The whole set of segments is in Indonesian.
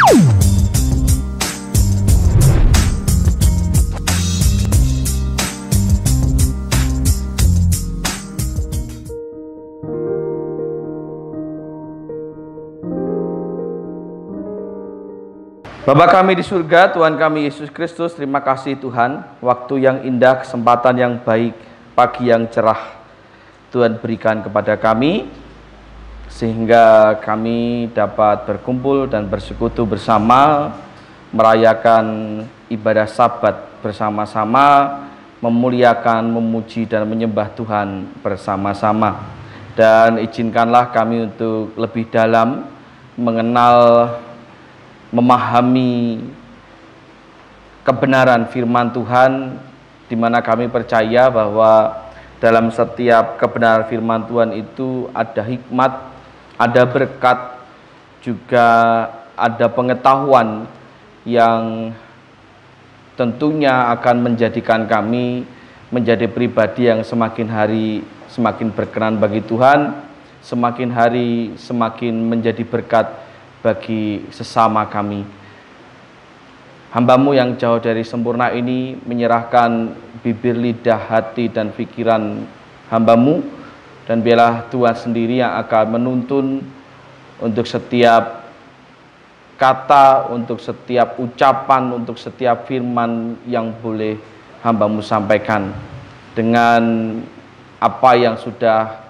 Bapa kami di surga, Tuhan kami Yesus Kristus, terima kasih Tuhan, waktu yang indah, kesempatan yang baik, pagi yang cerah Tuhan berikan kepada kami, sehingga kami dapat berkumpul dan bersekutu bersama, merayakan ibadah Sabat bersama-sama, memuliakan, memuji dan menyembah Tuhan bersama-sama. Dan izinkanlah kami untuk lebih dalam mengenal, memahami kebenaran firman Tuhan, di mana kami percaya bahwa dalam setiap kebenaran firman Tuhan itu ada hikmat, ada berkat, juga ada pengetahuan yang tentunya akan menjadikan kami menjadi pribadi yang semakin hari semakin berkenan bagi Tuhan, semakin hari semakin menjadi berkat bagi sesama kami. Hamba-Mu yang jauh dari sempurna ini menyerahkan bibir, lidah, hati, dan pikiran hamba-Mu, dan biarlah Tuhan sendiri yang akan menuntun untuk setiap kata, untuk setiap ucapan, untuk setiap firman yang boleh hamba-Mu sampaikan. Dengan apa yang sudah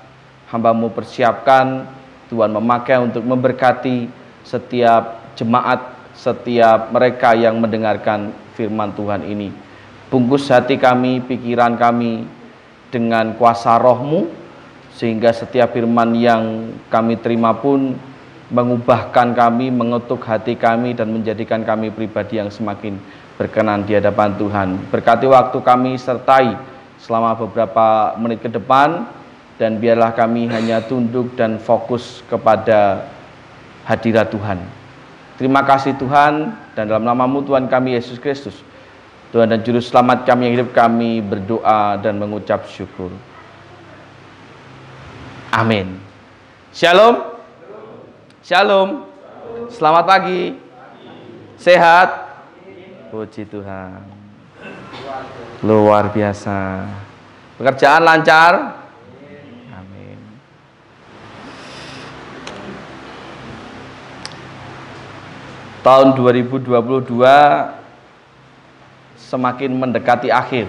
hamba-Mu persiapkan, Tuhan memakai untuk memberkati setiap jemaat, setiap mereka yang mendengarkan firman Tuhan ini. Bungkus hati kami, pikiran kami dengan kuasa Roh-Mu, sehingga setiap firman yang kami terima pun mengubahkan kami, mengetuk hati kami, dan menjadikan kami pribadi yang semakin berkenan di hadapan Tuhan. Berkati waktu kami, sertai selama beberapa menit ke depan, dan biarlah kami hanya tunduk dan fokus kepada hadirat Tuhan. Terima kasih Tuhan, dan dalam nama-Mu Tuhan kami Yesus Kristus, Tuhan dan Juru Selamat kami yang hidup, kami berdoa dan mengucap syukur. Amin. Shalom. Shalom. Selamat pagi. Sehat. Puji Tuhan. Luar biasa. Pekerjaan lancar. Tahun 2022 semakin mendekati akhir,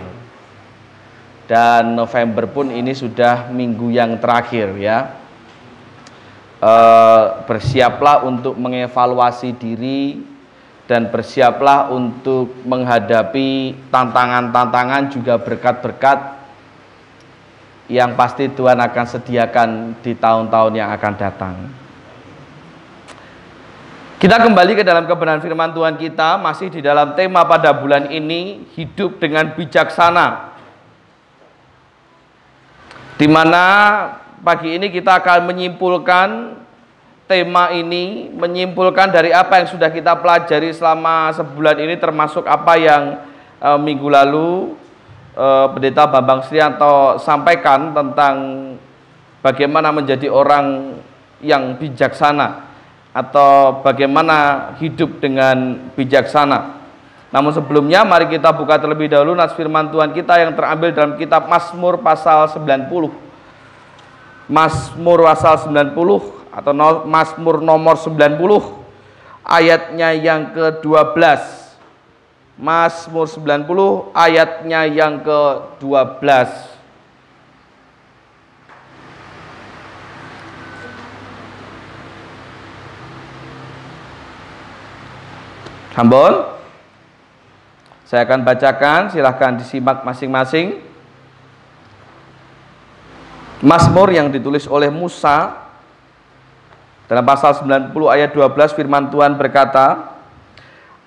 dan November pun ini sudah minggu yang terakhir ya. Bersiaplah untuk mengevaluasi diri, dan bersiaplah untuk menghadapi tantangan-tantangan, juga berkat-berkat yang pasti Tuhan akan sediakan di tahun-tahun yang akan datang. Kita kembali ke dalam kebenaran firman Tuhan kita, masih di dalam tema pada bulan ini, hidup dengan bijaksana. Di mana pagi ini kita akan menyimpulkan tema ini, menyimpulkan dari apa yang sudah kita pelajari selama sebulan ini, termasuk apa yang minggu lalu Pendeta Bambang Srianto sampaikan tentang bagaimana menjadi orang yang bijaksana, atau bagaimana hidup dengan bijaksana. Namun sebelumnya mari kita buka terlebih dahulu nas firman Tuhan kita yang terambil dalam kitab Mazmur pasal 90. Mazmur pasal 90 atau Mazmur nomor 90 ayatnya yang ke-12. Mazmur 90 ayatnya yang ke-12. Sampun, saya akan bacakan, silahkan disimak masing-masing. Mazmur yang ditulis oleh Musa dalam pasal 90 ayat 12, firman Tuhan berkata,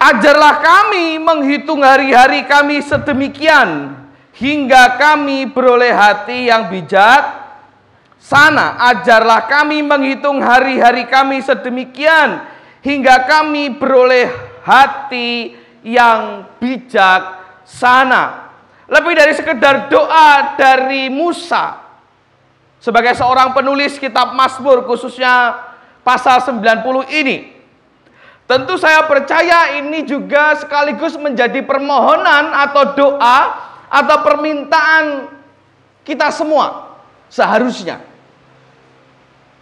"Ajarlah kami menghitung hari-hari kami sedemikian, hingga kami beroleh hati yang bijak sana. Ajarlah kami menghitung hari-hari kami sedemikian, hingga kami beroleh hati yang bijaksana." Lebih dari sekedar doa dari Musa sebagai seorang penulis kitab Mazmur, khususnya pasal 90 ini, Tentu saya percaya ini juga sekaligus menjadi permohonan atau doa atau permintaan kita semua seharusnya.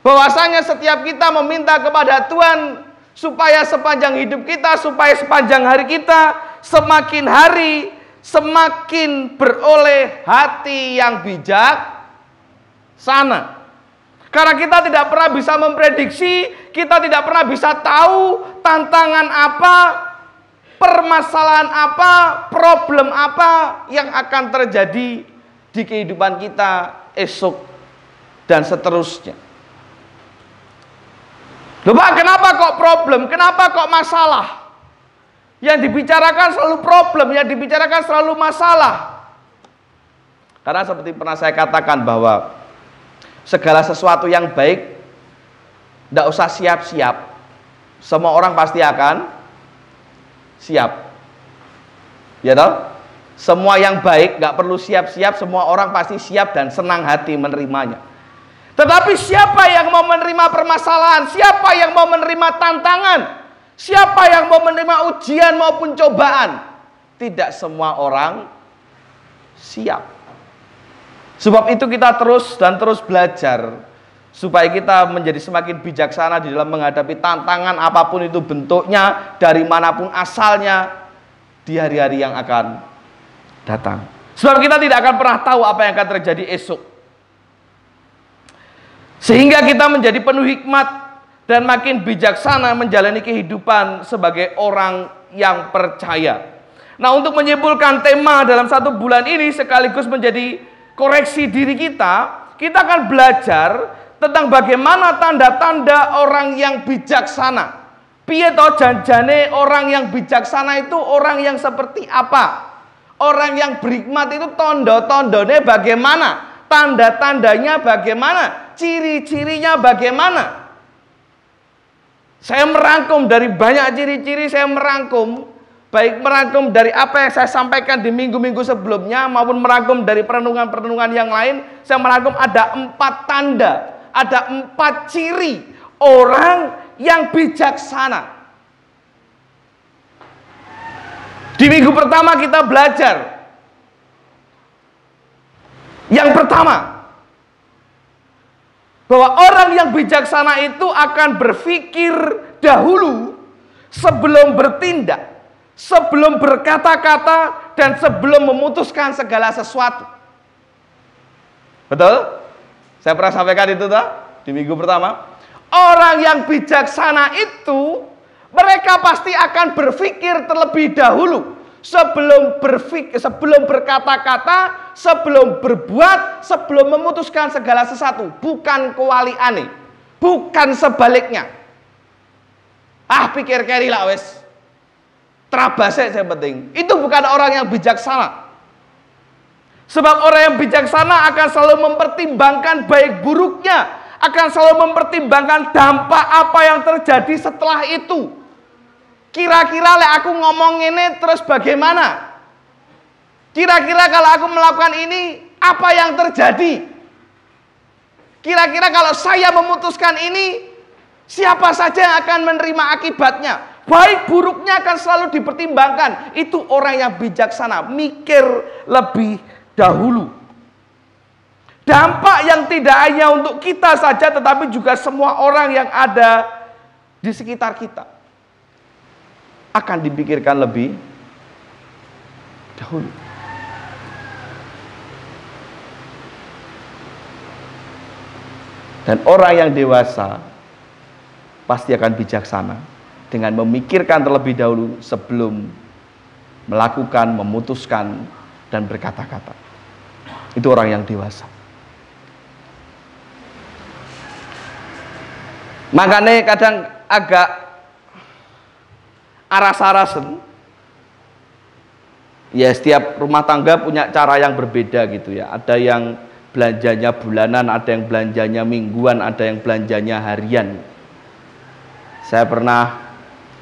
Bahwasanya setiap kita meminta kepada Tuhan supaya sepanjang hidup kita, supaya sepanjang hari kita, semakin hari semakin beroleh hati yang bijaksana. Karena kita tidak pernah bisa memprediksi, kita tidak pernah bisa tahu tantangan apa, permasalahan apa, problem apa yang akan terjadi di kehidupan kita esok dan seterusnya. Loh Pak, kenapa kok problem? Kenapa kok masalah? Yang dibicarakan selalu problem, yang dibicarakan selalu masalah. Karena seperti pernah saya katakan bahwa segala sesuatu yang baik tidak usah siap-siap. Semua orang pasti akan siap. Ya toh? Semua yang baik nggak perlu siap-siap, semua orang pasti siap dan senang hati menerimanya. Tetapi siapa yang mau menerima permasalahan? Siapa yang mau menerima tantangan? Siapa yang mau menerima ujian maupun cobaan? Tidak semua orang siap. Sebab itu kita terus dan terus belajar supaya kita menjadi semakin bijaksana di dalam menghadapi tantangan apapun itu bentuknya, dari manapun asalnya di hari-hari yang akan datang. Sebab kita tidak akan pernah tahu apa yang akan terjadi esok. Sehingga kita menjadi penuh hikmat dan makin bijaksana menjalani kehidupan sebagai orang yang percaya. Nah, untuk menyimpulkan tema dalam 1 bulan ini sekaligus menjadi koreksi diri kita akan belajar tentang bagaimana tanda-tanda orang yang bijaksana. Piye to janjane orang yang bijaksana itu orang yang seperti apa? Orang yang berhikmat itu tondo-tondone bagaimana? Tanda-tandanya bagaimana? Ciri-cirinya bagaimana? Saya merangkum dari banyak ciri-ciri, saya merangkum dari apa yang saya sampaikan di minggu-minggu sebelumnya maupun merangkum dari perenungan-perenungan yang lain. Saya merangkum ada 4 tanda, ada 4 ciri orang yang bijaksana. Di minggu pertama kita belajar yang pertama, bahwa orang yang bijaksana itu akan berpikir dahulu sebelum bertindak, sebelum berkata-kata, dan sebelum memutuskan segala sesuatu. Betul? Saya pernah sampaikan itu toh di minggu pertama. Orang yang bijaksana itu mereka pasti akan berpikir terlebih dahulu sebelum berkata-kata, sebelum berbuat, sebelum memutuskan segala sesuatu. Bukan kewaliane, bukan sebaliknya. Pikir keri lah wes. Terabase yang penting. Itu bukan orang yang bijaksana. Sebab orang yang bijaksana akan selalu mempertimbangkan baik buruknya, akan selalu mempertimbangkan dampak apa yang terjadi setelah itu. Kira-kira aku ngomong ini terus bagaimana? Kira-kira kalau aku melakukan ini apa yang terjadi? Kira-kira kalau saya memutuskan ini siapa saja yang akan menerima akibatnya? Baik buruknya akan selalu dipertimbangkan. Itu orang yang bijaksana, mikir lebih dahulu. Dampak yang tidak hanya untuk kita saja, tetapi juga semua orang yang ada di sekitar kita akan dipikirkan lebih dahulu. Dan orang yang dewasa pasti akan bijaksana dengan memikirkan terlebih dahulu sebelum melakukan, memutuskan, dan berkata-kata. Itu orang yang dewasa. Makanya kadang agak aras-arasen. Ya, setiap rumah tangga punya cara yang berbeda gitu ya. Ada yang belanjanya bulanan, ada yang belanjanya mingguan, ada yang belanjanya harian. Saya pernah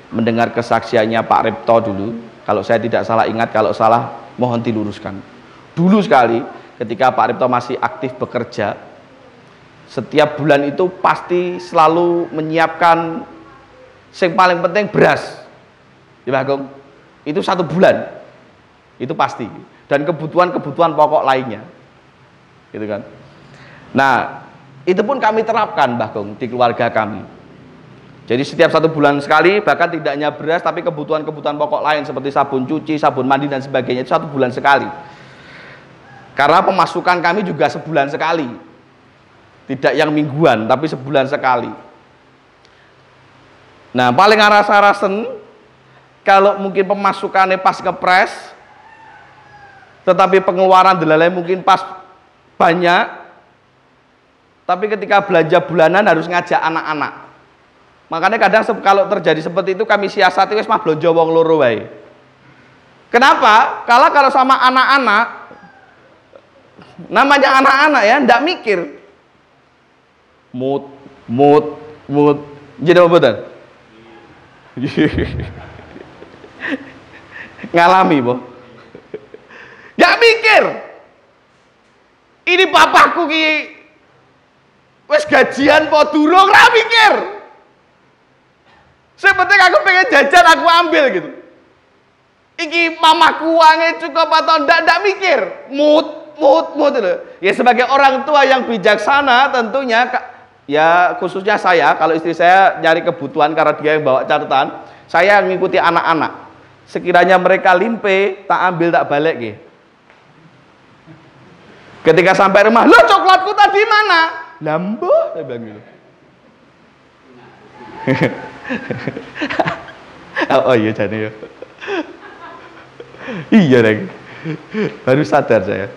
mendengar kesaksiannya Pak Repto dulu. Kalau saya tidak salah ingat, kalau salah mohon diluruskan. Dulu sekali ketika Pak Repto masih aktif bekerja, setiap bulan itu pasti selalu menyiapkan Yang paling penting beras. Ya Bagong. Itu 1 bulan. Itu pasti. Dan kebutuhan-kebutuhan pokok lainnya. Gitu kan. Nah, itu pun kami terapkan Bagong di keluarga kami. Jadi setiap 1 bulan sekali, bahkan tidak hanya beras, tapi kebutuhan-kebutuhan pokok lain seperti sabun cuci, sabun mandi dan sebagainya itu 1 bulan sekali. Karena pemasukan kami juga sebulan sekali. Tidak yang mingguan, tapi sebulan sekali. Nah, paling rasa-rasen, kalau mungkin pemasukannya pas kepres, tetapi pengeluaran delalai mungkin pas banyak, tapi ketika belanja bulanan harus ngajak anak-anak. Makanya kadang kalau terjadi seperti itu kami siasati wis mah blonjo wong loro wae. Kenapa? Kalau sama anak-anak, namanya anak-anak ya, ndak mikir. Mut. Jadi apa betul? Ngalami, Boh. Ndak mikir. Ini papaku ki wis gajian po durung, ra mikir. Sepenting aku pengen jajan, aku ambil gitu. Iki mamaku uangnya cukup atau ndak mikir. Mut loh. Ya sebagai orang tua yang bijaksana tentunya, ya khususnya saya, kalau istri saya nyari kebutuhan karena dia yang bawa catatan, saya mengikuti anak-anak. Sekiranya mereka limpe, tak ambil tak balik gitu. Ketika sampai rumah, lo coklatku tadi mana? Lambo, saya bilang gitu. Oh iya jadi ya. Iya lagi. Baru sadar saya.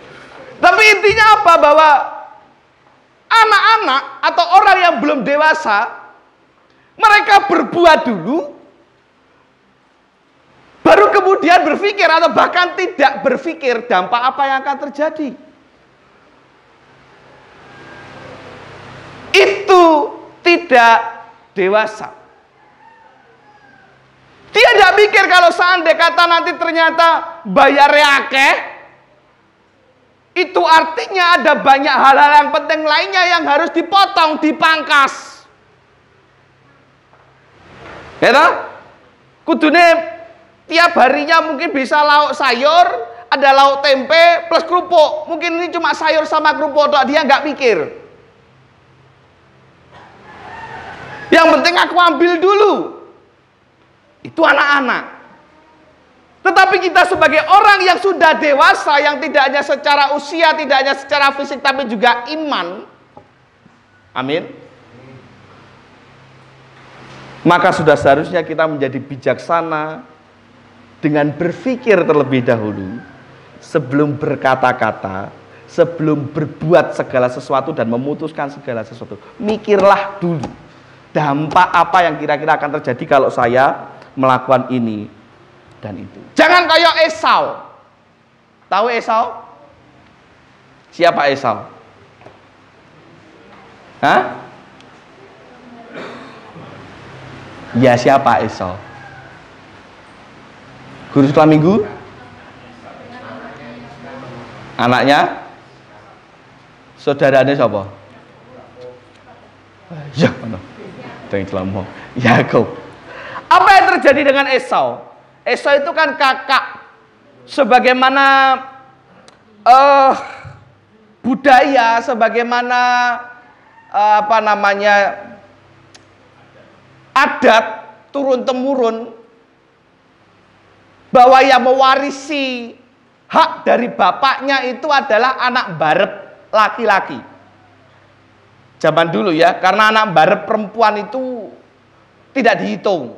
Tapi intinya apa? Bahwa anak-anak atau orang yang belum dewasa, mereka berbuat dulu, baru kemudian berpikir atau bahkan tidak berpikir dampak apa yang akan terjadi. Itu tidak dewasa. Dia tidak mikir kalau seandainya kata nanti ternyata bayarnya akeh, itu artinya ada banyak hal-hal yang penting lainnya yang harus dipotong, dipangkas. Ya toh? Kudune tiap harinya mungkin bisa lauk sayur, ada lauk tempe plus kerupuk. Mungkin ini cuma sayur sama kerupuk, dia nggak mikir. Yang penting aku ambil dulu. Itu anak-anak. Tetapi kita sebagai orang yang sudah dewasa, yang tidak hanya secara usia, tidak hanya secara fisik, tapi juga iman. Amin. Maka sudah seharusnya kita menjadi bijaksana dengan berpikir terlebih dahulu sebelum berkata-kata, sebelum berbuat segala sesuatu dan memutuskan segala sesuatu. Mikirlah dulu dampak apa yang kira-kira akan terjadi kalau saya melakukan ini dan itu. Jangan kayak Esau. Tahu Esau? Siapa Esau? Hah? Ya siapa Esau? Guru sekolah minggu? Anaknya? Saudaranya siapa? Ya, mana? Yakub. Apa yang terjadi dengan Esau? Esau itu kan kakak. Sebagaimana budaya, sebagaimana adat turun-temurun, bahwa yang mewarisi hak dari bapaknya itu adalah anak barep laki-laki. Zaman dulu ya, karena anak barep perempuan itu tidak dihitung.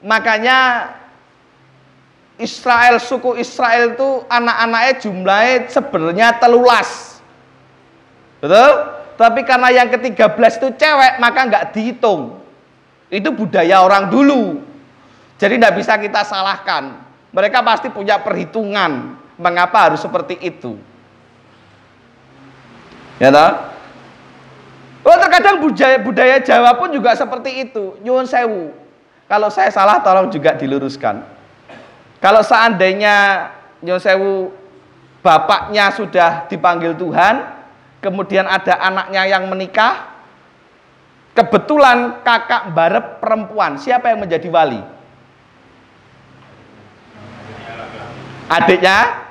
Makanya Israel, suku Israel itu anak-anaknya jumlahnya sebenarnya 13. Betul? Tapi karena yang ke-13 itu cewek, maka nggak dihitung. Itu budaya orang dulu. Jadi tidak bisa kita salahkan. Mereka pasti punya perhitungan mengapa harus seperti itu. Ya toh? Oh, terkadang budaya Jawa pun juga seperti itu. Nyuwun sewu. Kalau saya salah tolong juga diluruskan. Kalau seandainya nyuwun sewu bapaknya sudah dipanggil Tuhan, kemudian ada anaknya yang menikah, Kebetulan kakak barep perempuan, siapa yang menjadi wali? Adiknya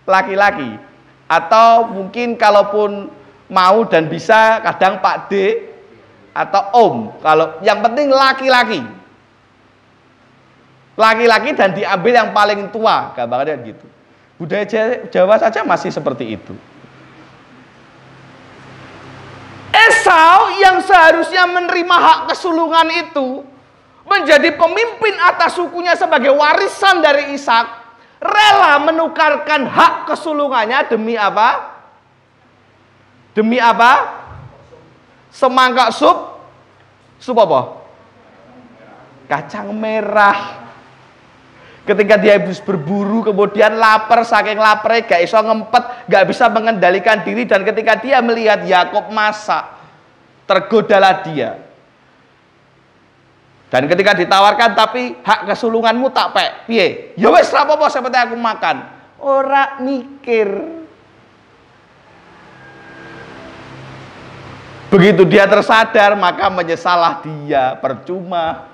laki-laki. Atau mungkin kalaupun mau dan bisa kadang Pak D atau Om. Kalau yang penting laki-laki. Laki-laki dan diambil yang paling tua, gambarnya gitu. Budaya Jawa saja masih seperti itu. Esau yang seharusnya menerima hak kesulungan itu menjadi pemimpin atas sukunya sebagai warisan dari Ishak, rela menukarkan hak kesulungannya demi apa? Demi apa? Semangkak sup apa? Kacang merah. Ketika dia habis berburu, kemudian lapar, saking laparnya gak iso ngempet, gak bisa mengendalikan diri, dan ketika dia melihat Yakub masak, tergodalah dia. Dan ketika ditawarkan, tapi hak kesulunganmu tak pek, piye? Ya wis ra apa-apa seperti aku makan. Ora mikir. Begitu dia tersadar, maka menyesalah dia, percuma.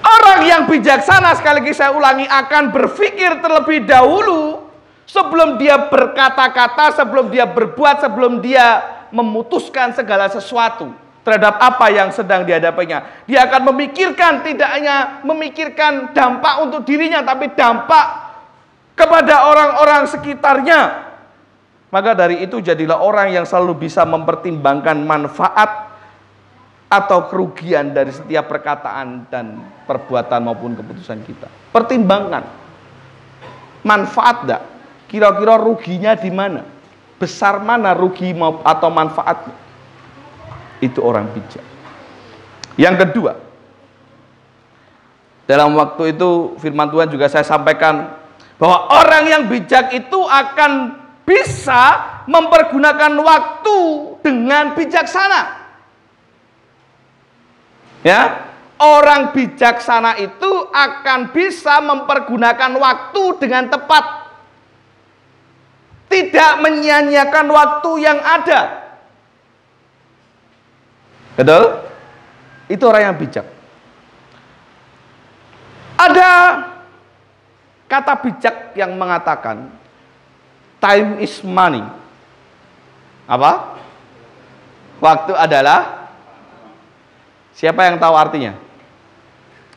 Orang yang bijaksana, sekali lagi saya ulangi, akan berpikir terlebih dahulu sebelum dia berkata-kata, sebelum dia berbuat, sebelum dia memutuskan segala sesuatu terhadap apa yang sedang dihadapinya. Dia akan memikirkan, tidak hanya memikirkan dampak untuk dirinya, tapi dampak kepada orang-orang sekitarnya. Maka dari itu jadilah orang yang selalu bisa mempertimbangkan manfaat atau kerugian dari setiap perkataan dan perbuatan maupun keputusan kita. Pertimbangkan manfaat enggak? Kira-kira ruginya di mana? Besar mana rugi atau manfaatnya? Itu orang bijak. Yang kedua, dalam waktu itu firman Tuhan juga saya sampaikan bahwa orang yang bijak itu akan bisa mempergunakan waktu dengan bijaksana. Ya, orang bijaksana itu akan bisa mempergunakan waktu dengan tepat. Tidak menyia-nyiakan waktu yang ada. Betul? Itu orang yang bijak. Ada kata bijak yang mengatakan time is money. Apa? Waktu adalah. Siapa yang tahu artinya?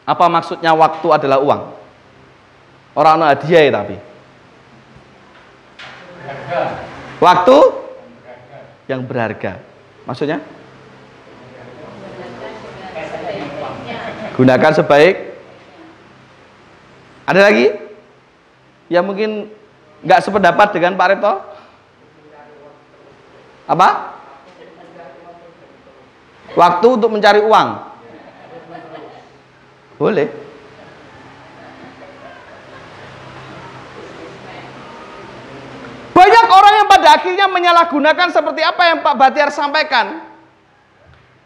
Apa maksudnya waktu adalah uang? Orang hadiah tapi. Waktu yang berharga. Maksudnya? Gunakan sebaik. Ada lagi? Yang mungkin nggak sependapat dengan Pak Repto? Apa? Waktu untuk mencari uang. Boleh. Banyak orang yang pada akhirnya menyalahgunakan seperti apa yang Pak Batiar sampaikan.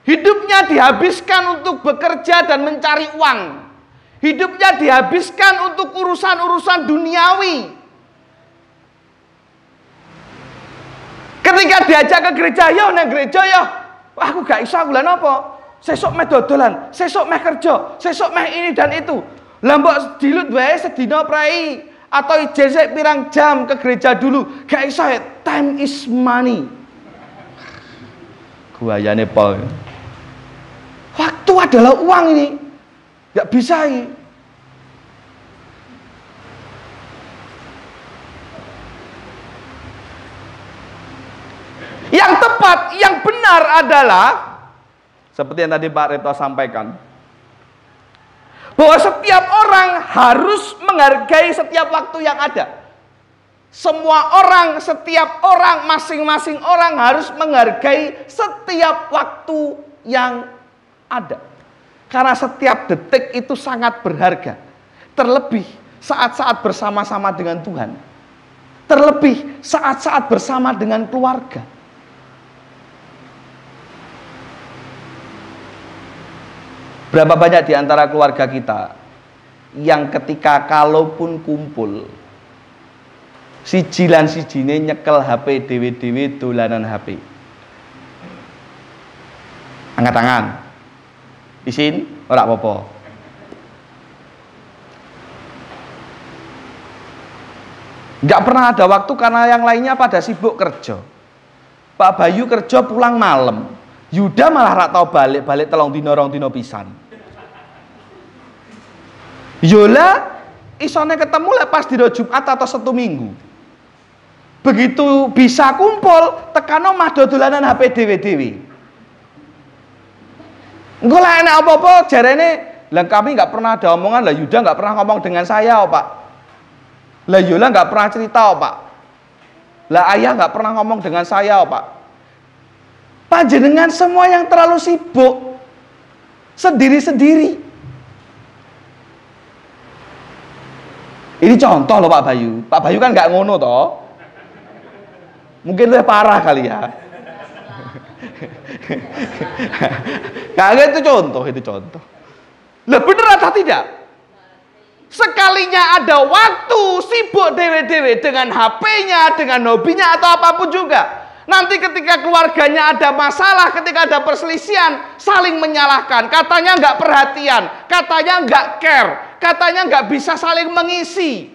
Hidupnya dihabiskan untuk bekerja dan mencari uang. Hidupnya dihabiskan untuk urusan-urusan duniawi. Ketika diajak ke gereja, ya nang gereja ya. Aku gak iso bulan apa? Sesuk meh dodolan, sesuk meh kerja, sesuk meh ini dan itu. Lah mbok dilut wae sedina prei atau ijazah pirang jam ke gereja dulu. Gak iso, time is money. Guayane Paul. Waktu adalah uang ini. Gak bisa ini. Yang tepat, yang benar adalah seperti yang tadi Pak Repto sampaikan, bahwa setiap orang harus menghargai setiap waktu yang ada. Semua orang, setiap orang, masing-masing orang harus menghargai setiap waktu yang ada. Karena setiap detik itu sangat berharga. Terlebih saat-saat bersama-sama dengan Tuhan. Terlebih saat-saat bersama dengan keluarga. Berapa banyak di antara keluarga kita yang ketika kalaupun kumpul, Siji lan sijine nyekel HP dhewe-dhewe dolanan HP. Angkat tangan. Isin ora apa-apa. Enggak pernah ada waktu karena yang lainnya pada sibuk kerja. Pak Bayu kerja pulang malam. Yuda malah rak tau balik telung dino rong dino pisan. Yola isone ketemu lepas dino Jumat atau Sabtu Minggu. Begitu bisa kumpul tekano mah dolanan HP dhewe-dhewe. Engko lah enak apa-apa jarene, lah kami nggak pernah ada omongan, lah Yuda nggak pernah ngomong dengan saya, Pak. Lah Yola nggak pernah cerita, Pak. Lah ayah nggak pernah ngomong dengan saya, Pak. Panjenengan semua yang terlalu sibuk sendiri-sendiri. Ini contoh loh Pak Bayu. Pak Bayu kan nggak ngono toh. Mungkin lebih parah kali ya. Kagak itu contoh. Lah bener atau tidak? Sekalinya ada waktu sibuk dewe-dewe dengan HP-nya, dengan hobinya atau apapun juga. Nanti ketika keluarganya ada masalah, ketika ada perselisihan, saling menyalahkan. Katanya nggak perhatian, katanya nggak care, katanya nggak bisa saling mengisi.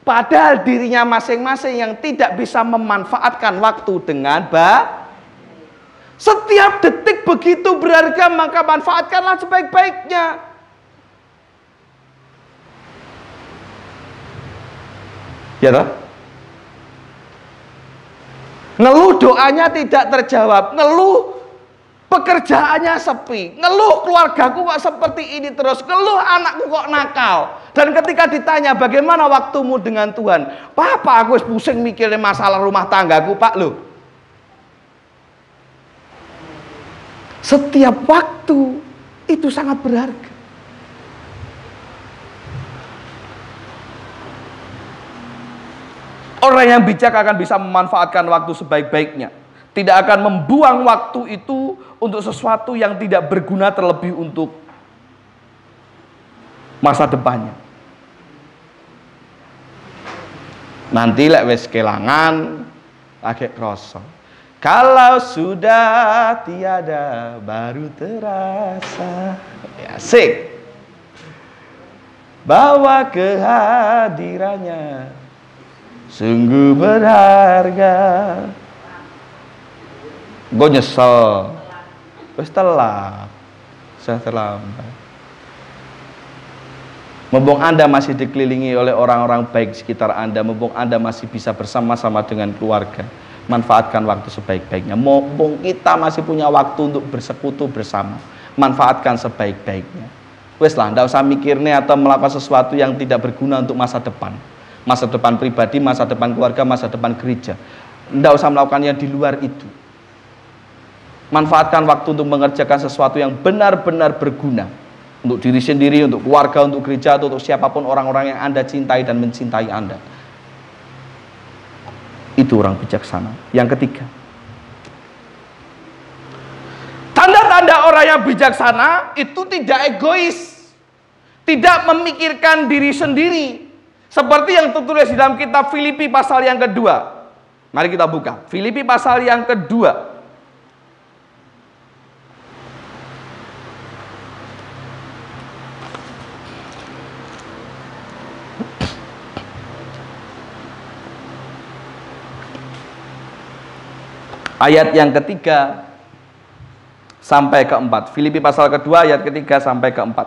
Padahal dirinya masing-masing yang tidak bisa memanfaatkan waktu dengan baik. Setiap detik begitu berharga, maka manfaatkanlah sebaik-baiknya. Ya toh? Ngeluh doanya tidak terjawab, ngeluh pekerjaannya sepi, ngeluh keluargaku kok seperti ini terus, ngeluh anakku kok nakal. Dan ketika ditanya bagaimana waktumu dengan Tuhan, Papa aku pusing mikirin masalah rumah tanggaku, Pak loh. Setiap waktu itu sangat berharga. Orang yang bijak akan bisa memanfaatkan waktu sebaik-baiknya. Tidak akan membuang waktu itu untuk sesuatu yang tidak berguna terlebih untuk masa depannya. Nanti lek wis kelangan lagi kroso. Kalau sudah tiada baru terasa. Ya, asik. Bahwa kehadirannya sungguh berharga. Gue nyesel. Wis telat. Saya terlambat. Mumpung Anda masih dikelilingi oleh orang-orang baik sekitar Anda, mumpung Anda masih bisa bersama-sama dengan keluarga, manfaatkan waktu sebaik-baiknya. Mumpung kita masih punya waktu untuk bersekutu bersama, manfaatkan sebaik-baiknya. Wes lah, ndak usah mikirnya atau melakukan sesuatu yang tidak berguna untuk masa depan. Masa depan pribadi, masa depan keluarga, masa depan gereja. Ndak usah melakukan yang di luar itu. Manfaatkan waktu untuk mengerjakan sesuatu yang benar-benar berguna. Untuk diri sendiri, untuk keluarga, untuk gereja, atau untuk siapapun orang-orang yang Anda cintai dan mencintai Anda. Itu orang bijaksana. Yang ketiga, tanda-tanda orang yang bijaksana itu tidak egois, tidak memikirkan diri sendiri, seperti yang tertulis di dalam kitab Filipi pasal yang kedua. Mari kita buka Filipi pasal yang kedua. Ayat yang ketiga sampai keempat. Filipi pasal kedua ayat ketiga sampai keempat.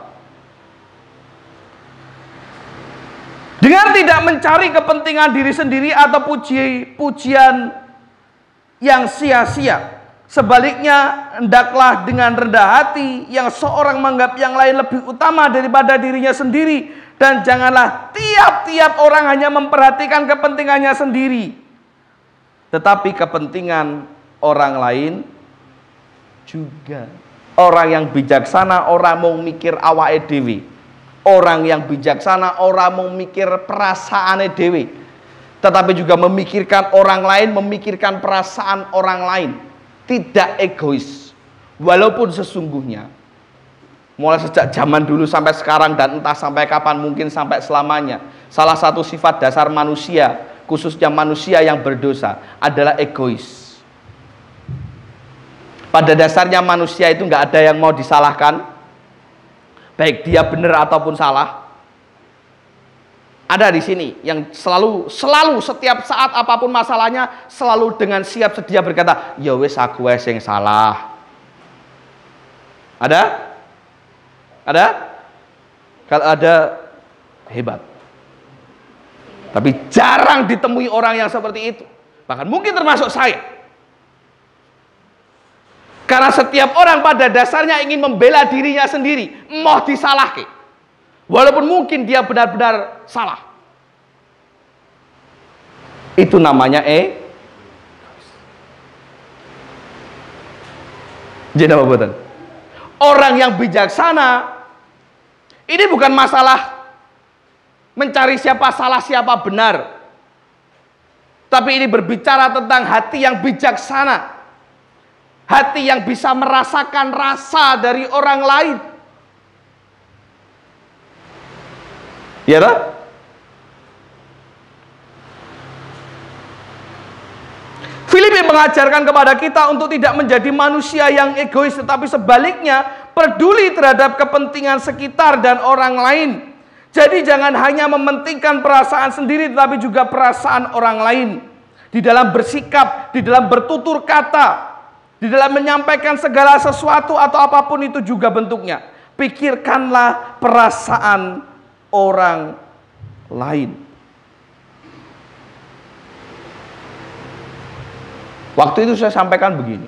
Dengan tidak mencari kepentingan diri sendiri atau pujian yang sia-sia. Sebaliknya, hendaklah dengan rendah hati yang seorang menganggap yang lain lebih utama daripada dirinya sendiri. Dan janganlah tiap-tiap orang hanya memperhatikan kepentingannya sendiri, tetapi kepentingan orang lain juga. Orang yang bijaksana orang mau mikir awake dhewe. Orang yang bijaksana orang mau mikir perasaane dhewe, tetapi juga memikirkan orang lain, memikirkan perasaan orang lain. Tidak egois. Walaupun sesungguhnya mulai sejak zaman dulu sampai sekarang dan entah sampai kapan, mungkin sampai selamanya. Salah satu sifat dasar manusia, khususnya manusia yang berdosa, adalah egois. Pada dasarnya manusia itu nggak ada yang mau disalahkan, baik dia benar ataupun salah. Ada di sini yang selalu setiap saat apapun masalahnya selalu dengan siap sedia berkata, ya wis aku wis yang salah. Ada? Ada? Kalau ada, hebat. Tapi jarang ditemui orang yang seperti itu. Bahkan mungkin termasuk saya. Karena setiap orang pada dasarnya ingin membela dirinya sendiri, mau disalahke. Walaupun mungkin dia benar-benar salah. Itu namanya jadi apa buatan? Orang yang bijaksana ini bukan masalah mencari siapa salah siapa benar, tapi ini berbicara tentang hati yang bijaksana, hati yang bisa merasakan rasa dari orang lain. Ya tak? Filipi mengajarkan kepada kita untuk tidak menjadi manusia yang egois, tetapi sebaliknya peduli terhadap kepentingan sekitar dan orang lain. Jadi jangan hanya mementingkan perasaan sendiri, tetapi juga perasaan orang lain. Di dalam bersikap, di dalam bertutur kata, di dalam menyampaikan segala sesuatu atau apapun itu juga bentuknya. Pikirkanlah perasaan orang lain. Waktu itu saya sampaikan begini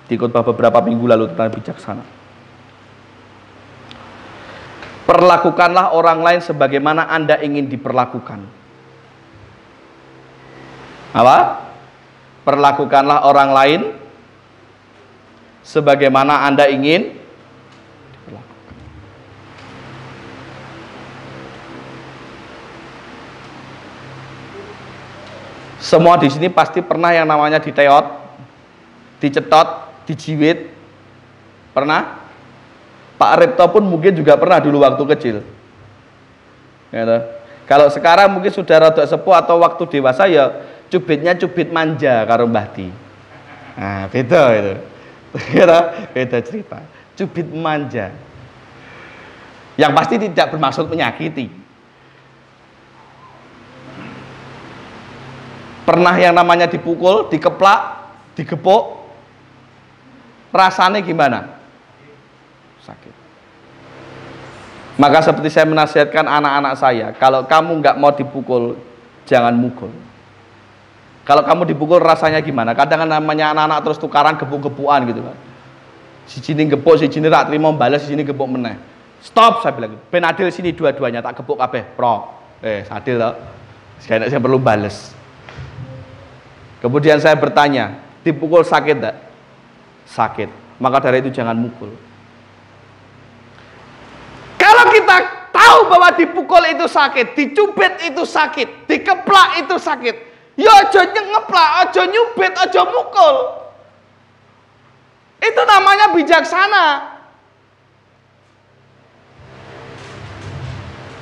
di khotbah beberapa minggu lalu tentang bijaksana. Perlakukanlah orang lain sebagaimana Anda ingin diperlakukan. Apa? Perlakukanlah orang lain sebagaimana Anda ingin diperlakukan. Semua di sini pasti pernah yang namanya diteot, dicetot, dijiwit. Pernah? Pak Repto pun mungkin juga pernah dulu waktu kecil. Gitu. Kalau sekarang mungkin sudah rada sepuh atau waktu dewasa ya cubitnya cubit manja karo Mbah Di. Nah, beda itu. Beda cerita. Cubit manja. Yang pasti tidak bermaksud menyakiti. Pernah yang namanya dipukul, dikeplak, digepuk, rasanya gimana? Sakit. Maka seperti saya menasihatkan anak-anak saya, kalau kamu nggak mau dipukul, jangan mukul. Kalau kamu dipukul rasanya gimana? Kadang kan namanya anak-anak terus tukaran gepuk-gepukan gitu kan. Si jini gepuk, si jini tak terima balas, si jini gepuk meneh. Stop, saya bilang. Ben adil sini dua-duanya tak gepuk kabeh, pro. Adil loh. Sekali saya perlu balas. Kemudian saya bertanya, dipukul sakit tak? Sakit. Maka dari itu jangan mukul. Kalau kita tahu bahwa dipukul itu sakit, dicubit itu sakit, dikeplak itu sakit, ya aja ngeplak, aja nyubit, aja mukul. Itu namanya bijaksana.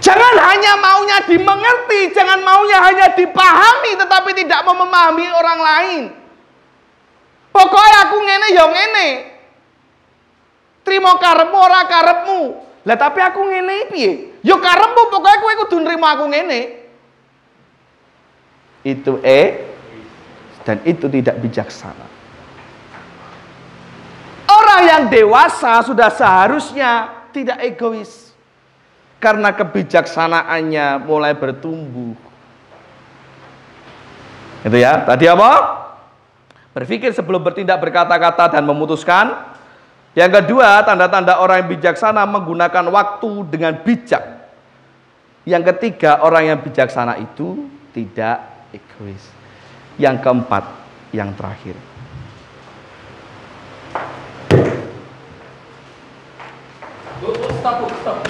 Jangan hanya maunya dimengerti, jangan maunya hanya dipahami, tetapi tidak mau memahami orang lain. Pokoknya aku ngene ya ngene. Trimo karepmu ora karepmu. Lah tapi aku ngene piye? Ya karepmu, pokoknya kowe kudu nrimo aku ngene. Itu dan itu tidak bijaksana. Orang yang dewasa sudah seharusnya tidak egois. Karena kebijaksanaannya mulai bertumbuh. Itu ya. Tadi apa? Berpikir sebelum bertindak, berkata-kata dan memutuskan. Yang kedua, tanda-tanda orang yang bijaksana menggunakan waktu dengan bijak. Yang ketiga, orang yang bijaksana itu tidak egois. Yang keempat, yang terakhir. Stop.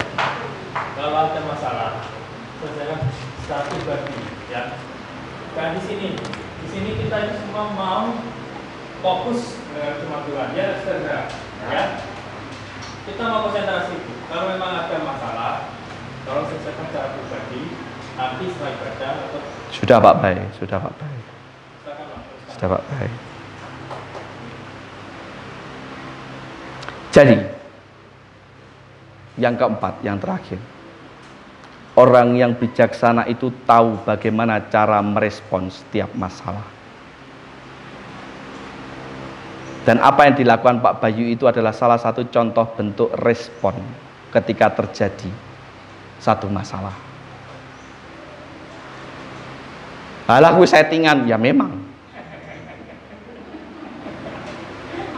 Kalau ada masalah, selesaikan secara pribadi, ya. Kan di sini kita ini semua mau fokus dengan cuma Tuhan, ya, saudara. Ya. Kita mau konsentrasi kalau memang ada masalah, tolong selesaikan secara pribadi, nanti setelah ibadah atau sudah Pak Bay, sudah Pak Bay. silakan Pak. Sudah Pak Bay. Jadi, yang keempat, yang terakhir, orang yang bijaksana itu tahu bagaimana cara merespon setiap masalah. Dan apa yang dilakukan Pak Bayu itu adalah salah satu contoh bentuk respon ketika terjadi satu masalah. Halah kuwi settingan, ya memang.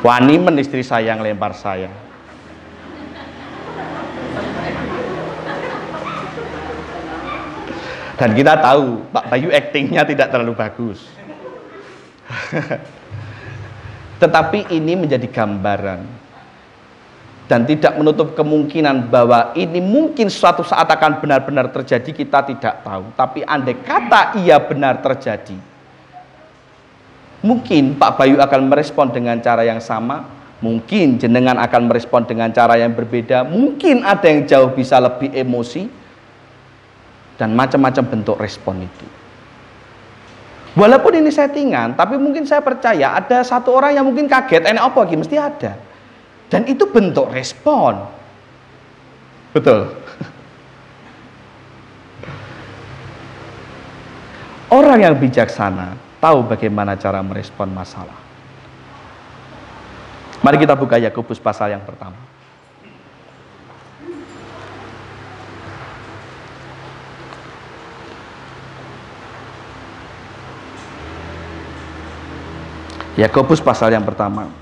Wani men istri saya yang lempar saya. Dan kita tahu Pak Bayu aktingnya tidak terlalu bagus. Tetapi ini menjadi gambaran dan tidak menutup kemungkinan bahwa ini mungkin suatu saat akan benar-benar terjadi, kita tidak tahu. Tapi andai kata ia benar terjadi, mungkin Pak Bayu akan merespon dengan cara yang sama, mungkin jenengan akan merespon dengan cara yang berbeda, mungkin ada yang jauh bisa lebih emosi, dan macam-macam bentuk respon itu. Walaupun ini settingan, tapi mungkin saya percaya ada satu orang yang mungkin kaget, enak apa lagi, mesti ada. Dan itu bentuk respon. Betul. Orang yang bijaksana tahu bagaimana cara merespon masalah. Mari kita buka Yakobus pasal yang pertama. Yakobus pasal yang pertama,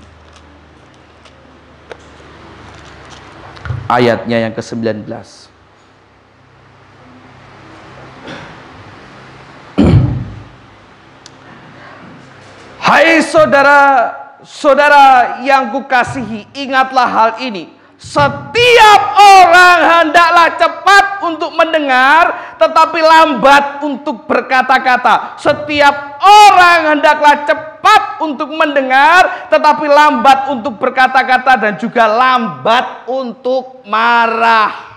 ayatnya yang ke-19. Hai saudara-saudara yang kukasihi, ingatlah hal ini. Setiap orang hendaklah cepat untuk mendengar, tetapi lambat untuk berkata-kata. Setiap orang hendaklah cepat untuk mendengar, tetapi lambat untuk berkata-kata, dan juga lambat untuk marah.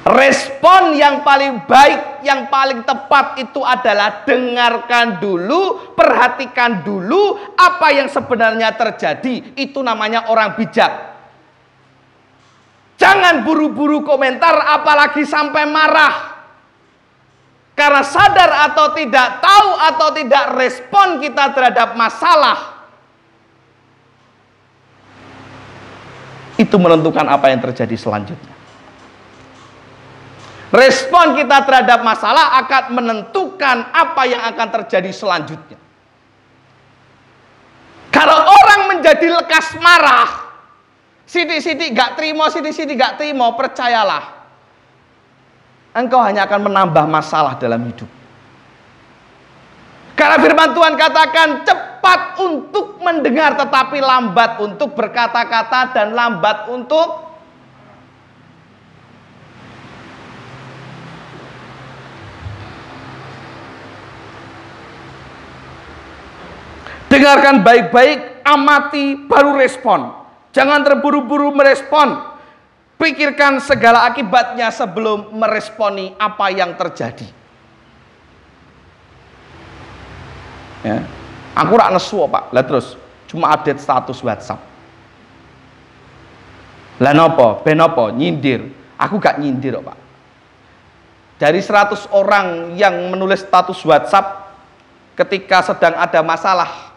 Respon yang paling baik, yang paling tepat itu adalah dengarkan dulu, perhatikan dulu apa yang sebenarnya terjadi. Itu namanya orang bijak. Jangan buru-buru komentar, apalagi sampai marah. Karena sadar atau tidak, tahu atau tidak, respon kita terhadap masalah itu menentukan apa yang terjadi selanjutnya. Respon kita terhadap masalah akan menentukan apa yang akan terjadi selanjutnya. Kalau orang menjadi lekas marah, sidik-sidik gak terima, sidik-sidik gak terima, percayalah, engkau hanya akan menambah masalah dalam hidup. Karena firman Tuhan katakan, cepat untuk mendengar tetapi lambat untuk berkata-kata, dan lambat untuk dengarkan baik-baik, amati, baru respon. Jangan terburu-buru merespon. Pikirkan segala akibatnya sebelum meresponi apa yang terjadi. Ya. Aku rak nesu Pak. Lah terus cuma update status WhatsApp. Lah nopo? Ben nopo? Nyindir. Aku gak nyindir Pak. Dari 100 orang yang menulis status WhatsApp ketika sedang ada masalah,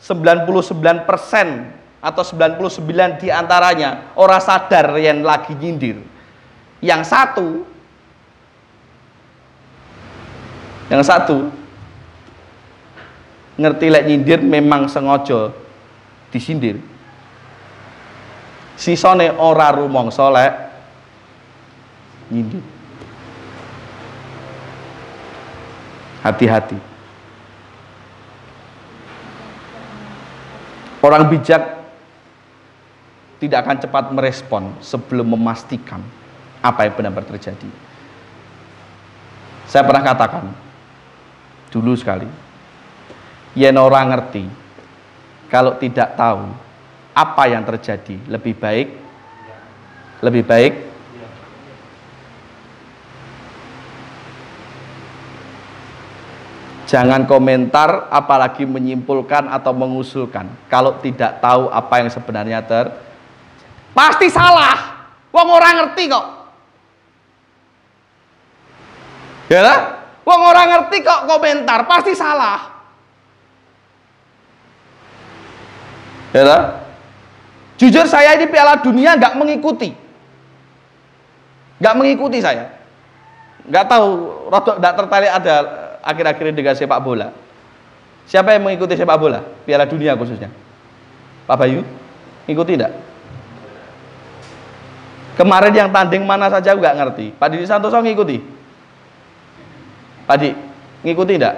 99% atau 99 diantaranya orang sadar yang lagi nyindir. Yang satu ngerti lek nyindir memang sengaja disindir. Sisone ora rumangsa lek nyindir. Hati-hati. Orang bijak tidak akan cepat merespon sebelum memastikan apa yang benar-benar terjadi. Saya pernah katakan dulu sekali, yen orang ngerti, kalau tidak tahu apa yang terjadi? Lebih baik jangan komentar, apalagi menyimpulkan atau mengusulkan kalau tidak tahu apa yang sebenarnya pasti salah. Wong orang ngerti kok. Ya lah? Wong orang ngerti kok komentar, pasti salah. Ya lah? Jujur saya ini Piala Dunia nggak mengikuti saya. Nggak tahu, rodok nggak tertarik ada akhir-akhir ini dengan sepak bola. Siapa yang mengikuti sepak bola? Piala Dunia khususnya. Pak Bayu, ngikuti enggak? Kemarin yang tanding mana saja nggak ngerti. Pak Didi Santoso ngikuti? Pak Di, ngikuti enggak?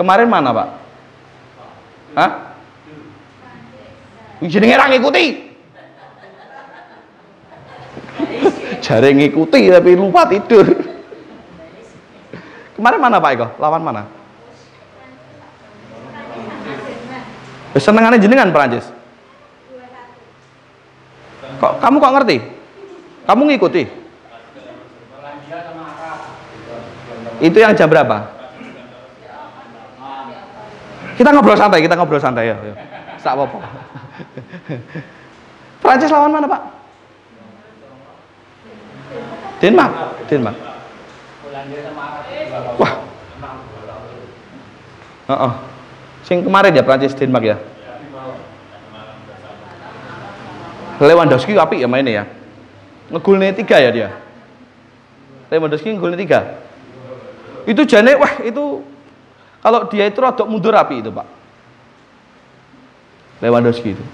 Kemarin mana Pak? Hah? Jenenge ra ngikuti. Jare ngikuti tapi lupa tidur. Kemarin mana Pak Eko? Lawan mana? Senengannya jenengan Perancis. Kamu kok ngerti? Kamu ngikuti? Itu yang jam berapa? Kita ngobrol santai ya. Sak apa-apa. Perancis lawan mana Pak? Denmark. Wah. Sing kemarin ya Prancis Denmark ya. Lewandowski apik ya mainnya ya. Ngegolnya 3 ya dia. Lewandowski ngegolnya 3. Itu jane wah itu kalau dia itu rodok mundur api itu Pak. Lewandowski itu.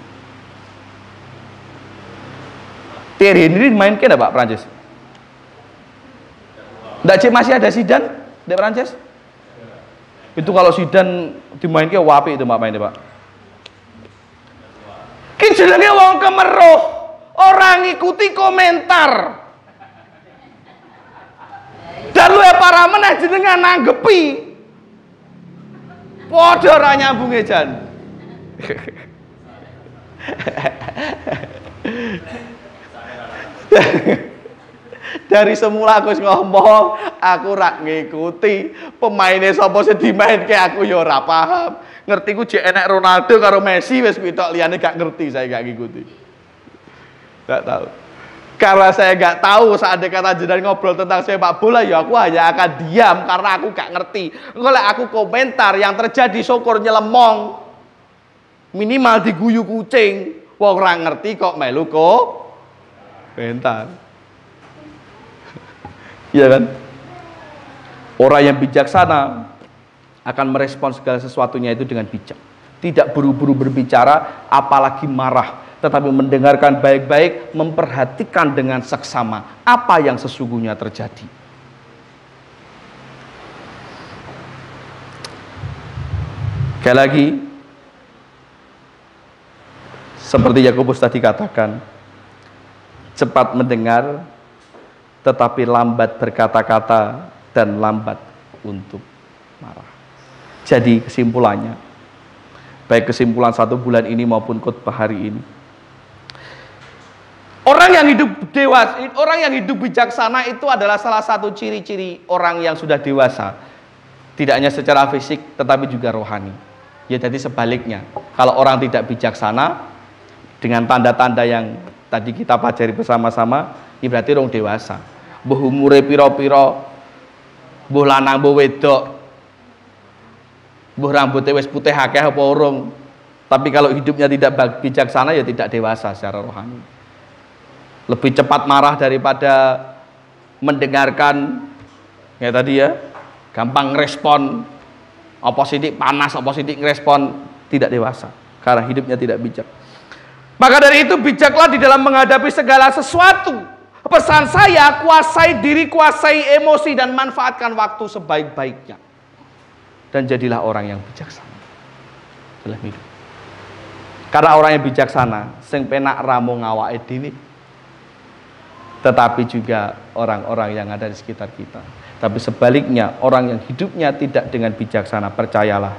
Thierry Henry main ke Pak Prancis? Nggak cek masih ada Zidane di Prancis? Itu kalau Zidane dimainke wapi itu Pak mainnya Pak. Ki jenenge wong kemeruh, orang ngikuti komentar. Dan lu ya para meneh jenengan nanggepi. Padha ora nyambunge jan. Dari semula aku ngomong, aku rak ngikuti pemainnya sapa sing dimainke aku ya ora paham. Ngerti ku jek enek Ronaldo karo Messi wis kuwi tok, liyane gak ngerti, saya gak ngikuti. Gak tahu. Karena saya gak tahu saat kata jenengan ngobrol tentang sepak bola ya aku hanya akan diam karena aku gak ngerti. Engko lek aku komentar yang terjadi syukur nyelemong. Minimal diguyu kucing. Wong ora ngerti kok melu komentar. Iya kan? Orang yang bijaksana akan merespon segala sesuatunya itu dengan bijak. Tidak buru-buru berbicara, apalagi marah. Tetapi mendengarkan baik-baik, memperhatikan dengan seksama apa yang sesungguhnya terjadi. Sekali lagi, seperti Yakobus tadi katakan, cepat mendengar, tetapi lambat berkata-kata dan lambat untuk marah. Jadi kesimpulannya, baik kesimpulan 1 bulan ini maupun khotbah hari ini, orang yang hidup dewasa, orang yang hidup bijaksana itu adalah salah satu ciri-ciri orang yang sudah dewasa. Tidak hanya secara fisik, tetapi juga rohani. Ya jadi sebaliknya, kalau orang tidak bijaksana, dengan tanda-tanda yang tadi kita pelajari bersama-sama, ya berarti orang dewasa. Mbuh umure pira-pira, mbuh lanang mbuh wedok, mbuh rambutnya wis putih akeh apa urung, tapi kalau hidupnya tidak bijaksana ya tidak dewasa secara rohani. Lebih cepat marah daripada mendengarkan, ya tadi ya, gampang ngerespon, apa sidik panas, apa sidik ngerespon, tidak dewasa karena hidupnya tidak bijak. Maka dari itu bijaklah di dalam menghadapi segala sesuatu. Pesan saya, kuasai diri, kuasai emosi, dan manfaatkan waktu sebaik-baiknya. Dan jadilah orang yang bijaksana dalam hidup. Karena orang yang bijaksana sing penak ramu ngawake dhewe, tetapi juga orang-orang yang ada di sekitar kita. Tapi sebaliknya, orang yang hidupnya tidak dengan bijaksana, percayalah,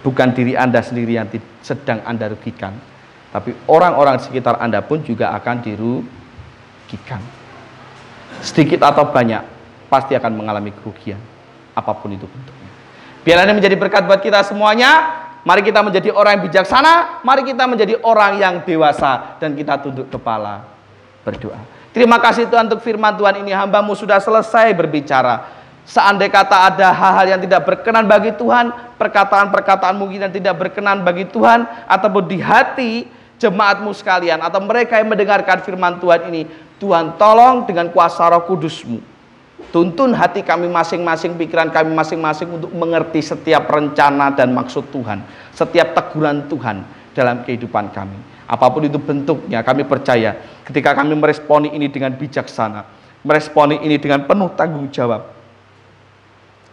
bukan diri Anda sendiri yang sedang Anda rugikan, tapi orang-orang di sekitar Anda pun juga akan dirugikan. Sedikit atau banyak, pasti akan mengalami kerugian, apapun itu bentuknya. Biarlah ini menjadi berkat buat kita semuanya. Mari kita menjadi orang yang bijaksana, mari kita menjadi orang yang dewasa, dan kita tunduk kepala berdoa. Terima kasih Tuhan untuk firman Tuhan ini. Hamba-Mu sudah selesai berbicara. Seandai kata ada hal-hal yang tidak berkenan bagi Tuhan, perkataan-perkataan mungkin yang tidak berkenan bagi Tuhan, ataupun di hati jemaat-Mu sekalian, atau mereka yang mendengarkan firman Tuhan ini, Tuhan tolong dengan kuasa Roh Kudus-Mu. Tuntun hati kami masing-masing, pikiran kami masing-masing untuk mengerti setiap rencana dan maksud Tuhan, setiap teguran Tuhan dalam kehidupan kami. Apapun itu bentuknya, kami percaya ketika kami meresponi ini dengan bijaksana, meresponi ini dengan penuh tanggung jawab,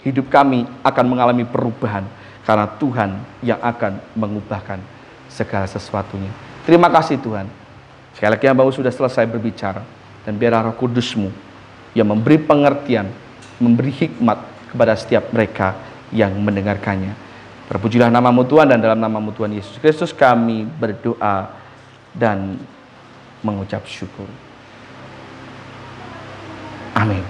hidup kami akan mengalami perubahan karena Tuhan yang akan mengubahkan segala sesuatunya. Terima kasih Tuhan. Sekali lagi hamba-Mu sudah selesai berbicara, dan biarlah Roh Kudus-Mu yang memberi pengertian, memberi hikmat kepada setiap mereka yang mendengarkannya. Terpujilah nama-Mu Tuhan, dan dalam nama-Mu Tuhan Yesus Kristus kami berdoa dan mengucap syukur. Amin.